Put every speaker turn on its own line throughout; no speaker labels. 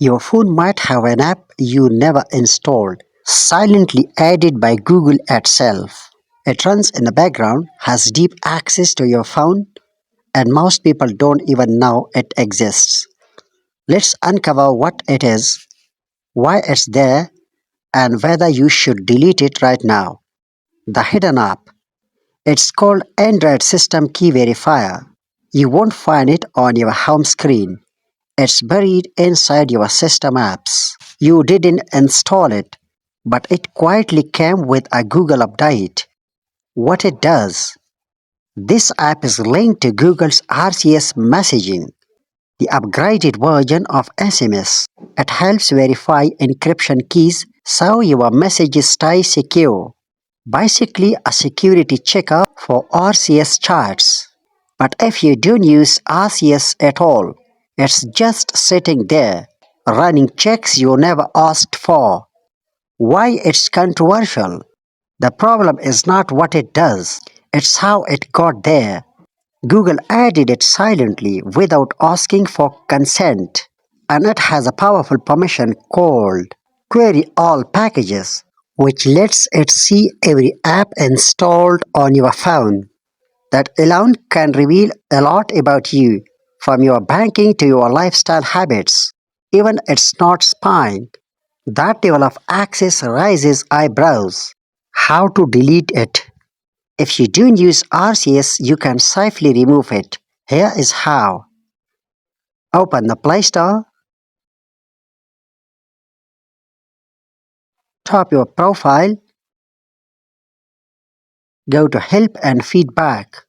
Your phone might have an app you never installed, silently added by Google itself. It runs in the background, has deep access to your phone, and most people don't even know it exists. Let's uncover what it is, why it's there, and whether you should delete it right now. The hidden app. It's called Android System Key Verifier. You won't find it on your home screen. It's buried inside your system apps. You didn't install it, but it quietly came with a Google update. What it does: this app is linked to Google's RCS messaging, the upgraded version of SMS. It helps verify encryption keys so your messages stay secure. Basically, a security checker for RCS chats. But if you don't use RCS at all, it's just sitting there, running checks you never asked for. Why it's controversial? The problem is not what it does, it's how it got there. Google added it silently without asking for consent, and it has a powerful permission called Query All Packages, which lets it see every app installed on your phone. That alone can reveal a lot about you, from your banking to your lifestyle habits. Even it's not spying. That level of access raises eyebrows. How to delete it? If you don't use RCS, you can safely remove it. Here is how. Open the Play Store. Tap your profile. Go to Help and Feedback.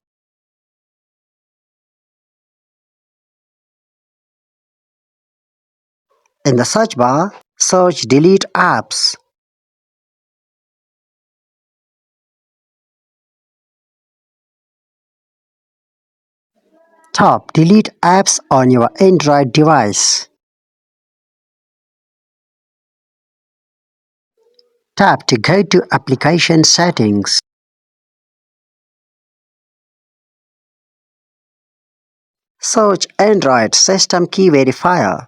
In the search bar, search Delete Apps. Tap Delete Apps on your Android device. Tap to go to Application Settings. Search Android System Key Verifier.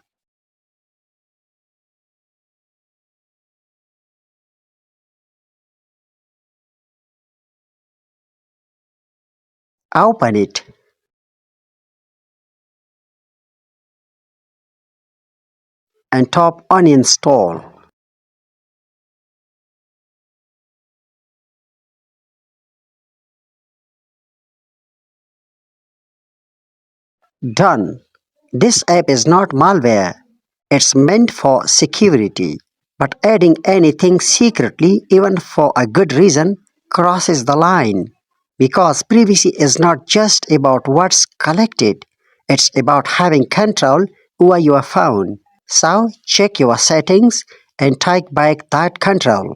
Open it. And tap Uninstall. Done. This app is not malware. It's meant for security. But adding anything secretly, even for a good reason, crosses the line. Because privacy is not just about what's collected, it's about having control over your phone. So check your settings and take back that control.